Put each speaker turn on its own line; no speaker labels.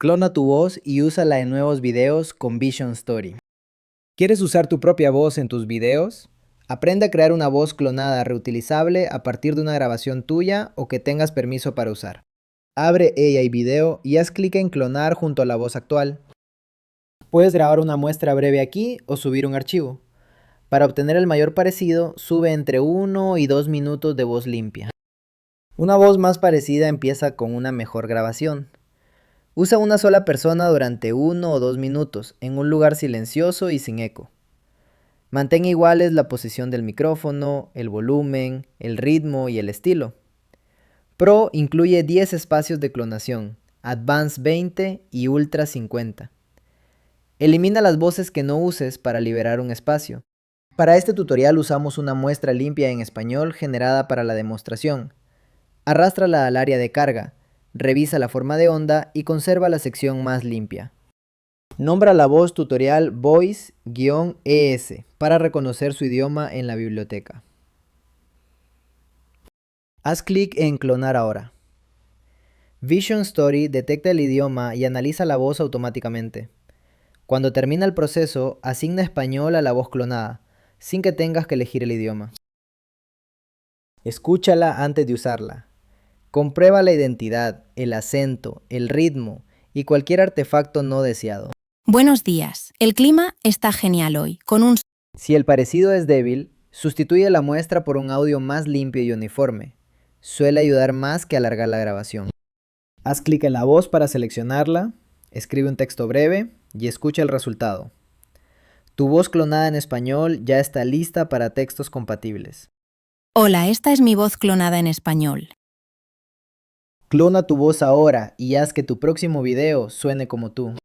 Clona tu voz y úsala en nuevos videos con Vision Story. ¿Quieres usar tu propia voz en tus videos? Aprende a crear una voz clonada reutilizable a partir de una grabación tuya o que tengas permiso para usar. Abre AI Video y haz clic en clonar junto a la voz actual. Puedes grabar una muestra breve aquí o subir un archivo. Para obtener el mayor parecido, sube entre 1 y 2 minutos de voz limpia. Una voz más parecida empieza con una mejor grabación. Usa una sola persona durante 1 o 2 minutos, en un lugar silencioso y sin eco. Mantén iguales la posición del micrófono, el volumen, el ritmo y el estilo. Pro incluye 10 espacios de clonación, Advanced 20 y Ultra 50. Elimina las voces que no uses para liberar un espacio. Para este tutorial usamos una muestra limpia en español generada para la demostración. Arrástrala al área de carga, revisa la forma de onda y conserva la sección más limpia. Nombra la voz tutorial Voice-ES para reconocer su idioma en la biblioteca. Haz clic en Clonar ahora. Vision Story detecta el idioma y analiza la voz automáticamente. Cuando termina el proceso, asigna español a la voz clonada, sin que tengas que elegir el idioma. Escúchala antes de usarla. Comprueba la identidad, el acento, el ritmo y cualquier artefacto no deseado.
Buenos días. El clima está genial hoy, con un...
Si el parecido es débil, sustituye la muestra por un audio más limpio y uniforme. Suele ayudar más que alargar la grabación. Haz clic en la voz para seleccionarla, escribe un texto breve y escucha el resultado. Tu voz clonada en español ya está lista para textos compatibles.
Hola, esta es mi voz clonada en español.
Clona tu voz ahora y haz que tu próximo video suene como tú.